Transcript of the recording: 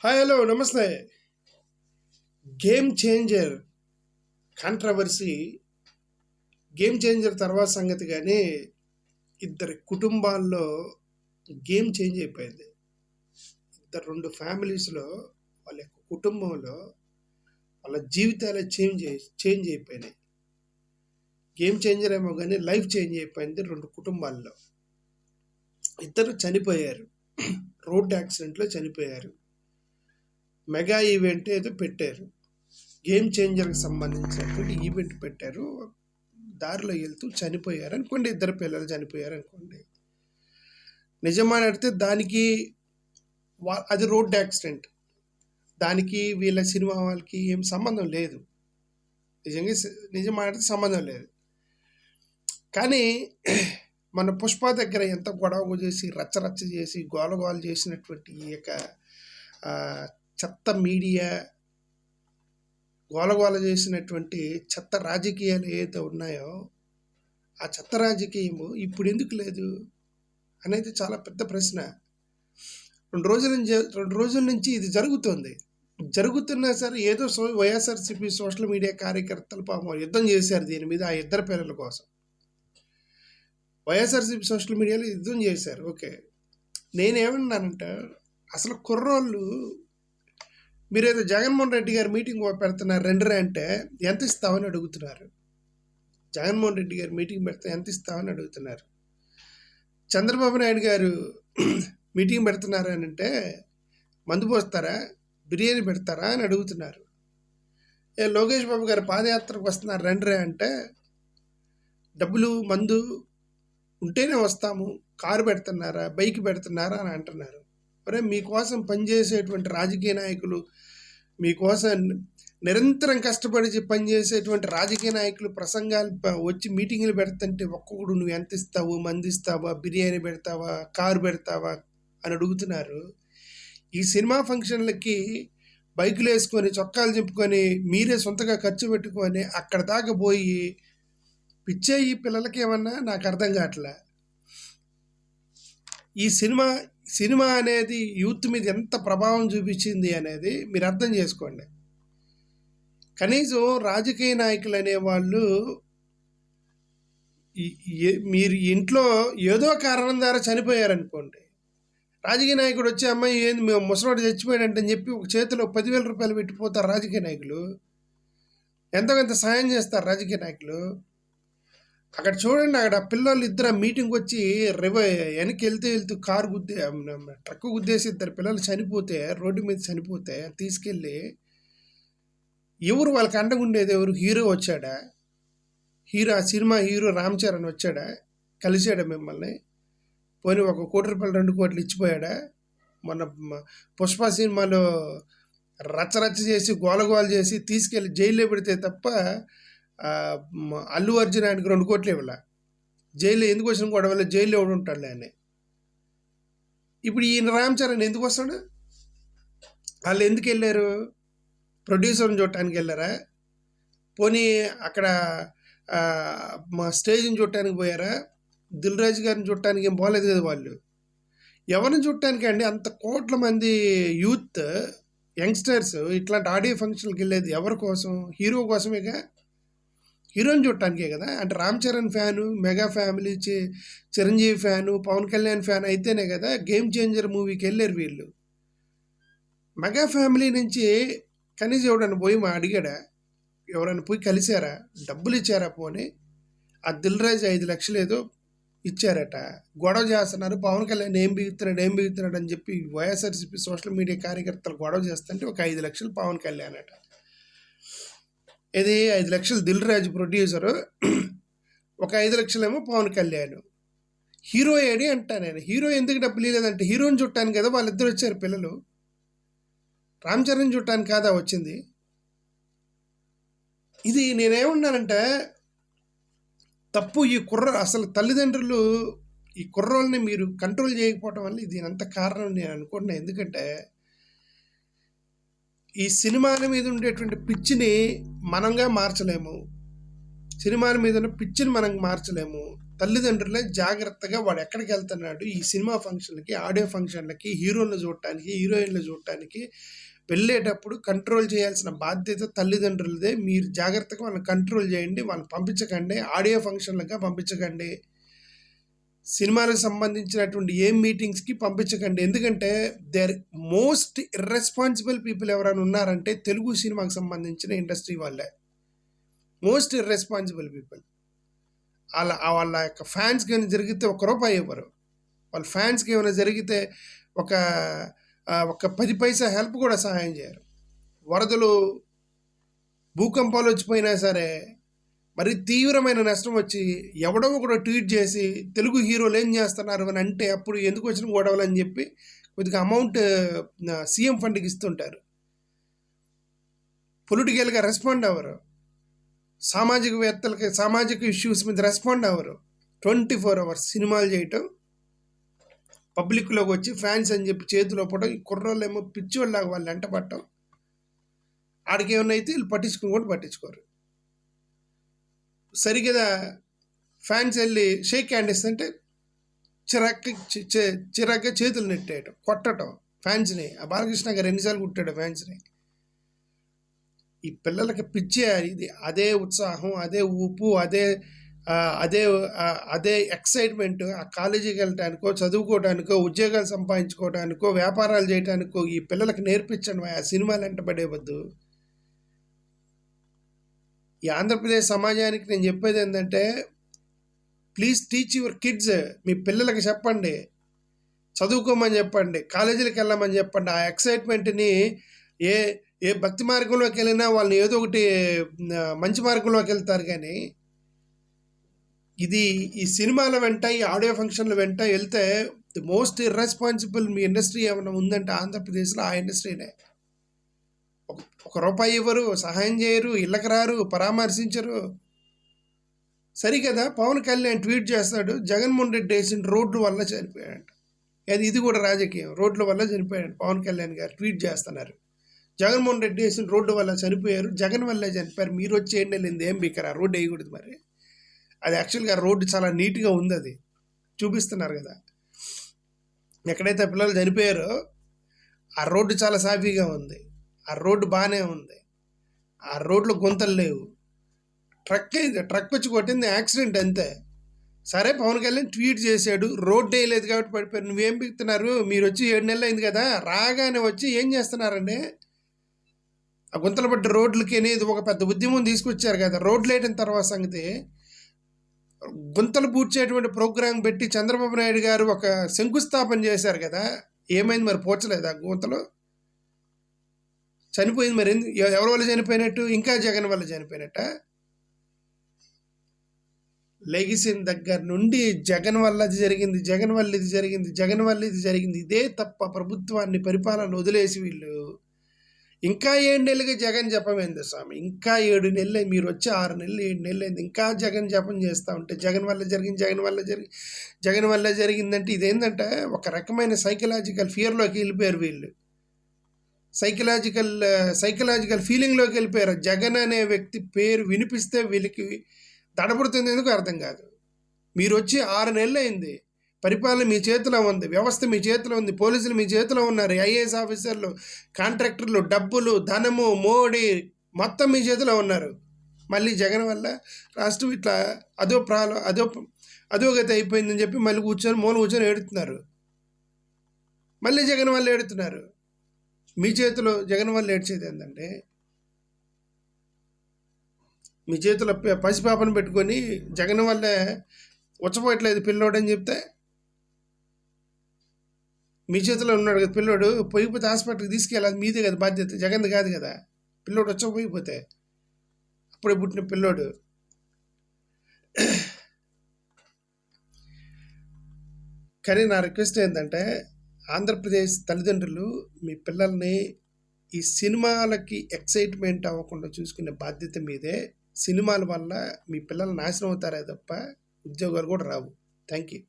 Hi hello నమస్తే. Game changer controversy, game changer తర్వాత సంగతి కానీ ఇద్దరి కుటుంబాల్లో గేమ్ చేంజ్ అయిపోయింది. రెండు ఫ్యామిలీస్లో వాళ్ళ యొక్క కుటుంబంలో వాళ్ళ జీవితాలే చేంజ్ అయిపోయినాయి. గేమ్ చేంజర్ ఏమో కానీ లైఫ్ చేంజ్ అయిపోయింది రెండు కుటుంబాల్లో. ఇద్దరు చనిపోయారు, రోడ్ యాక్సిడెంట్లో చనిపోయారు. మెగా ఈవెంట్ ఏదో పెట్టారు, గేమ్ చేంజర్కి సంబంధించినటువంటి ఈవెంట్ పెట్టారు. దారిలో వెళ్తూ చనిపోయారు అనుకోండి, ఇద్దరు పిల్లలు చనిపోయారు అనుకోండి. నిజమని అడిగితే దానికి అది రోడ్ యాక్సిడెంట్, దానికి వీళ్ళ సినిమా వాళ్ళకి ఏం సంబంధం లేదు. నిజమని అడిగితే సంబంధం లేదు. కానీ మన పుష్ప దగ్గర ఎంత గొడవ చేసి రచ్చరచ్చ చేసి గోలగోల చేసినటువంటి ఈ యొక్క చెత్త మీడియా, గోలగోల చేసినటువంటి చెత్త రాజకీయాలు ఏదైతే ఉన్నాయో ఆ చెత్త రాజకీయము ఇప్పుడు ఎందుకు లేదు అనేది చాలా పెద్ద ప్రశ్న. రెండు రోజుల నుంచి ఇది జరుగుతున్నా సరే ఏదో వైఎస్ఆర్సీపీ సోషల్ మీడియా కార్యకర్తలు పాపం యుద్ధం చేశారు దీని మీద. ఆ ఇద్దరు పిల్లల కోసం వైఎస్ఆర్సీపీ సోషల్ మీడియాలో యుద్ధం చేశారు. ఓకే, నేనేమన్నానంటే అసలు కుర్రోళ్ళు మీరేదో జగన్మోహన్ రెడ్డి గారు మీటింగ్ పెడుతున్నారు రెండరే అంటే ఎంత ఇస్తామని అడుగుతున్నారు. జగన్మోహన్ రెడ్డి గారు మీటింగ్ పెడితే ఎంత ఇస్తామని అడుగుతున్నారు. చంద్రబాబు నాయుడు గారు మీటింగ్ పెడుతున్నారు అని అంటే మందు పోస్తారా, బిర్యానీ పెడతారా అని అడుగుతున్నారు. లోకేష్ బాబు గారు పాదయాత్రకు వస్తున్నారు రెండరే అంటే డబ్బులు మందు ఉంటేనే వస్తాము, కారు పెడుతున్నారా, బైక్ పెడుతున్నారా అని అంటున్నారు. మరి మీకోసం పనిచేసేటువంటి రాజకీయ నాయకులు, మీకోసం నిరంతరం కష్టపడి పనిచేసేటువంటి రాజకీయ నాయకులు ప్రసంగాలు వచ్చి మీటింగులు పెడుతుంటే ఒక్కొక్కడు నువ్వు ఎంత ఇస్తావు, మంది ఇస్తావా, బిర్యానీ పెడతావా, కారు పెడతావా అని అడుగుతున్నారు. ఈ సినిమా ఫంక్షన్లకి బైకులు వేసుకొని చొక్కాలు చింపుకొని మీరే సొంతగా ఖర్చు పెట్టుకొని అక్కడ దాకా పోయి పిచ్చే ఈ పిల్లలకి ఏమన్నా నాకు అర్థం కావట్లే. ఈ సినిమా అనేది యూత్ మీద ఎంత ప్రభావం చూపించింది అనేది మీరు అర్థం చేసుకోండి. కనీసం రాజకీయ నాయకులు అనేవాళ్ళు మీరు ఇంట్లో ఏదో కారణం ద్వారా చనిపోయారనుకోండి, రాజకీయ నాయకుడు వచ్చే అమ్మాయి ఏంది మేము ముసలోడు చచ్చిపోయాడంటని చెప్పి ఒక చేతిలో 10,000 రూపాయలు పెట్టిపోతారు రాజకీయ నాయకులు. ఎంతో కొంత సాయం చేస్తారు రాజకీయ నాయకులు. అక్కడ చూడండి, అక్కడ పిల్లలు ఇద్దరు మీటింగ్ వచ్చి వెనక్కి వెళ్తూ కారు ట్రక్ గుద్దేసి ఇద్దరు పిల్లలు చనిపోతే, రోడ్డు మీద చనిపోతే తీసుకెళ్ళి ఎవరు వాళ్ళకి అండగా ఉండేది? ఎవరు? హీరో వచ్చాడా? ఆ సినిమా హీరో రామ్ చరణ్ వచ్చాడా? కలిసాడా మిమ్మల్ని? పోనీ 1 కోటి రూపాయలు 2 కోట్లు ఇచ్చిపోయాడా? మొన్న పుష్ప సినిమాలో రచ్చరచ్చ చేసి గోలగోల చేసి తీసుకెళ్ళి జైల్లో పెడితే తప్ప అల్లు అర్జున్ ఆయనకు 2 కోట్లు ఇవ్వాల. జైల్లో ఎందుకు వచ్చిన గొడవల్ల జైల్లో ఎవడు ఉంటాడులే అని. ఇప్పుడు ఈయన రామ్ చరణ్ ఎందుకు వస్తాడు? వాళ్ళు ఎందుకు వెళ్ళారు? ప్రొడ్యూసర్ని చూడటానికి వెళ్ళారా? పోనీ అక్కడ మా స్టేజ్ని చూడటానికి పోయారా? దిల్ రాజు గారిని చూడటానికి ఏం పోలేదు కదా వాళ్ళు. ఎవరిని చూడటానికి అండి? అంత కోట్ల మంది యూత్ యంగ్స్టర్స్ ఇట్లాంటి ఆడియో ఫంక్షన్కి వెళ్ళేది ఎవరి కోసం? హీరో కోసమేగా, హీరోని చూడటానికే కదా. అంటే Ram Charan fan, mega family, Chiranjeevi fan, Pawan Kalyan fan అయితేనే కదా గేమ్ చేంజర్ మూవీకి వెళ్ళారు వీళ్ళు. మెగా ఫ్యామిలీ నుంచి కనీసం ఎవడన్నా పోయి అడిగాడా? ఎవరైనా పోయి కలిసారా? డబ్బులు ఇచ్చారా? పోనీ ఆ దిల్ రాజు 5 లక్షలు ఏదో ఇచ్చారట. గొడవ చేస్తున్నారు, పవన్ కళ్యాణ్ ఏం బిగుతున్నాడు అని చెప్పి వైఎస్ఆర్సీపీ సోషల్ మీడియా కార్యకర్తలు గొడవ చేస్తుంటే ఒక 5 లక్షలు పవన్ కళ్యాణ్ అట. ఇది 5 లక్షలు దిల్ రాజు ప్రొడ్యూసరు, ఒక 5 లక్షలేమో పవన్ కళ్యాణ్. హీరో ఏడి అంటా నేను. హీరో ఎందుకు డబ్బులు ఇవ్వలేదంటే హీరోని చుట్టానికి కదా వాళ్ళిద్దరు వచ్చారు పిల్లలు. రామ్ చరణ్ చుట్టానికి కాదా వచ్చింది? ఇది నేనేమన్నానంటే తప్పు. ఈ అసలు తల్లిదండ్రులు ఈ కుర్రోళ్ళని మీరు కంట్రోల్ చేయకపోవటం వల్ల ఇది అంత కారణం నేను అనుకుంటున్నాను. ఎందుకంటే ఈ సినిమాల మీద ఉండేటువంటి పిచ్చిని మనంగా మార్చలేము, సినిమాల మీద ఉన్న పిచ్చిని మనం మార్చలేము. తల్లిదండ్రులే జాగ్రత్తగా వాడు ఎక్కడికి వెళ్తున్నాడు, ఈ సినిమా ఫంక్షన్లకి, ఆడియో ఫంక్షన్లకి, హీరోలను చూడటానికి, హీరోయిన్లు చూడటానికి వెళ్ళేటప్పుడు కంట్రోల్ చేయాల్సిన బాధ్యత తల్లిదండ్రులదే. మీరు జాగ్రత్తగా వాళ్ళని కంట్రోల్ చేయండి, వాళ్ళని పంపించకండి, ఆడియో ఫంక్షన్లుగా పంపించకండి, సినిమాలకు సంబంధించినటువంటి ఏ మీటింగ్స్కి పంపించకండి. ఎందుకంటే దేర్ మోస్ట్ ఇర్రెస్పాన్సిబుల్ పీపుల్ ఎవరైనా ఉన్నారంటే తెలుగు సినిమాకి సంబంధించిన ఇండస్ట్రీ వాళ్ళే. Most irresponsible people. వాళ్ళ యొక్క ఫ్యాన్స్కి ఏమైనా జరిగితే ₹1 ఇవ్వరు. వాళ్ళ ఫ్యాన్స్కి ఏమైనా జరిగితే ఒక 10 పైసా హెల్ప్ కూడా సహాయం చేయరు. వరదలు, భూకంపాలు వచ్చిపోయినా సరే, మరి తీవ్రమైన నష్టం వచ్చి ఎవడో ఒకడు ట్వీట్ చేసి తెలుగు హీరోలు ఏం చేస్తున్నారు అని అంటే అప్పుడు ఎందుకు వచ్చిన గొడవలు అని చెప్పి కొద్దిగా అమౌంట్ సీఎం ఫండ్కి ఇస్తుంటారు. పొలిటికల్గా రెస్పాండ్ అవ్వరు, సామాజికవేత్తలకి సామాజిక ఇష్యూస్ మీద రెస్పాండ్ అవ్వరు. 24 hours సినిమాలు చేయటం, పబ్లిక్లోకి వచ్చి ఫ్యాన్స్ అని చెప్పి చేతిలో పడటం, ఈ కుర్రోళ్ళు ఏమో పిచ్చోళ్ళలాగా వాళ్ళు వెంట పడటం, ఆడికి ఏమన్నా అయితే వీళ్ళు పట్టించుకుని కూడా పట్టించుకోరు. సరిగ్గా ఫ్యాన్స్ వెళ్ళి షేక్ హ్యాండ్ ఇస్తుంటే చిరాగ్గా చేతులు నెట్టేయటం, కొట్టడం ఫ్యాన్స్ని. ఆ బాలకృష్ణ గారు ఎన్నిసార్లు కుట్టాడు ఫ్యాన్స్ని. ఈ పిల్లలకి పిచ్చే ఇది. అదే ఉత్సాహం, అదే ఊపు, అదే ఎక్సైట్మెంట్ ఆ కాలేజీకి వెళ్ళటానికో, చదువుకోవడానికో, ఉద్యోగాలు సంపాదించుకోవడానికో, వ్యాపారాలు చేయడానికో ఈ పిల్లలకి నేర్పించండి. ఆ సినిమాలు వెంటబడే వద్దు. ఈ ఆంధ్రప్రదేశ్ సమాజానికి నేను చెప్పేది ఏంటంటే, ప్లీజ్ టీచ్ యువర్ కిడ్స్. మీ పిల్లలకి చెప్పండి, చదువుకోమని చెప్పండి, కాలేజీలకు వెళ్ళమని చెప్పండి. ఆ ఎక్సైట్మెంట్ని ఏ భక్తి మార్గంలోకి వెళ్ళినా వాళ్ళని ఏదో ఒకటి మంచి మార్గంలోకి వెళ్తారు. కానీ ఈ సినిమాల వెంట, ఈ ఆడియో ఫంక్షన్ల వెంట వెళ్తే the most irresponsible me industry ఏమైనా ఉందంటే ఆంధ్రప్రదేశ్లో ఆ ఇండస్ట్రీనే. ₹1 ఇవ్వరు, సహాయం చేయరు, ఇళ్ళకి రారు, పరామర్శించరు. సరికదా పవన్ కళ్యాణ్ ట్వీట్ చేస్తాడు, జగన్మోహన్ రెడ్డి వేసిన రోడ్ల వల్ల చనిపోయాడంట. ఇది కూడా రాజకీయం. రోడ్ల వల్ల చనిపోయాడు పవన్ కళ్యాణ్ గారు ట్వీట్ చేస్తున్నారు. జగన్మోహన్ రెడ్డి వేసిన రోడ్డు వల్ల చనిపోయారు, జగన్ వల్లే చనిపోయారు. మీరు వచ్చి ఏం వెళ్ళింది, ఏం బీకరా, రోడ్డు వేయకూడదు. మరి అది యాక్చువల్గా రోడ్డు చాలా నీట్గా ఉంది, అది చూపిస్తున్నారు కదా. ఎక్కడైతే పిల్లలు చనిపోయారో ఆ రోడ్డు చాలా సాఫీగా ఉంది, ఆ రోడ్డు బాగానే ఉంది, ఆ రోడ్లో గుంతలు లేవు. ట్రక్ వచ్చి కొట్టింది, యాక్సిడెంట్ అంతే. సరే పవన్ కళ్యాణ్ ట్వీట్ చేశాడు, రోడ్డు వేయలేదు కాబట్టి పడిపోయారు. నువ్వేం బిగుతున్నారు? మీరు వచ్చి 7 నెలలు అయింది కదా, రాగానే వచ్చి ఏం చేస్తున్నారండి? ఆ గుంతలు పడ్డ రోడ్లకి అనేది ఒక పెద్ద ఉద్యమం తీసుకొచ్చారు కదా. రోడ్లు వేయడం తర్వాత సంగతి, గుంతలు పూడ్చేటువంటి ప్రోగ్రాం పెట్టి చంద్రబాబు నాయుడు గారు ఒక శంకుస్థాపన చేశారు కదా. ఏమైంది మరి? పోర్చలేదు ఆ గుంతలు? చనిపోయింది. మరి ఎవరి వల్ల చనిపోయినట్టు? ఇంకా జగన్ వల్ల చనిపోయినట్ట. లెగిసిన దగ్గర నుండి జగన్ వల్ల అది జరిగింది, జగన్ వల్ల ఇది జరిగింది, జగన్ వల్ల ఇది జరిగింది, ఇదే తప్ప ప్రభుత్వాన్ని, పరిపాలన వదిలేసి వీళ్ళు ఇంకా 7 నెలలుగా జగన్ జపమైంది స్వామి. ఇంకా 7 నెలలు, మీరు వచ్చి 6 నెలలు 7 నెలలు అయింది, ఇంకా జగన్ జపం చేస్తూ ఉంటే జగన్ వల్ల జరిగింది, జగన్ వల్ల జరిగిందంటే ఇదేంటంటే ఒక రకమైన సైకలాజికల్ ఫియర్లోకి వెళ్ళిపోయారు వీళ్ళు. సైకలాజికల్ ఫీలింగ్లోకి వెళ్ళిపోయారు. జగన్ అనే వ్యక్తి పేరు వినిపిస్తే వీళ్ళకి దడపడుతుంది, ఎందుకు అర్థం కాదు. మీరు వచ్చి 6 నెలలు అయింది, పరిపాలన మీ చేతిలో ఉంది, వ్యవస్థ మీ చేతిలో ఉంది, పోలీసులు మీ చేతిలో ఉన్నారు, ఐఏఎస్ ఆఫీసర్లు, కాంట్రాక్టర్లు, డబ్బులు, ధనము, మోడీ మొత్తం మీ చేతిలో ఉన్నారు. మళ్ళీ జగన్ వల్ల రాష్ట్రం ఇట్లా అధోగతి అయిపోయిందని చెప్పి మళ్ళీ కూర్చొని ఏడుతున్నారు. మళ్ళీ జగన్ వల్ల ఏడుతున్నారు. మీ చేతిలో జగన్ వల్ల ఏడ్చేది ఏంటంటే, మీ చేతిలో పసిపాపను పెట్టుకొని జగన్ వల్లే వచ్చపోయట్లేదు పిల్లోడని చెప్తే, మీ చేతిలో ఉన్నాడు కదా పిల్లోడు, పోయిపోతే హాస్పిటల్కి తీసుకెళ్ళాలి, మీదే కదా బాధ్యత, జగన్ది కాదు కదా. పిల్లోడు వచ్చకపోయిపోతే అప్పుడే పుట్టిన పిల్లోడు. కానీ నా రిక్వెస్ట్ ఏంటంటే, ఆంధ్రప్రదేశ్ తల్లిదండ్రులు మీ పిల్లల్ని ఈ సినిమాలకి ఎక్సైట్మెంట్ అవ్వకుండా చూసుకునే బాధ్యత మీదే. సినిమాల వల్ల మీ పిల్లలు నాశనం అవుతారే తప్ప ఉద్యోగాలు కూడా రావు. Thank you.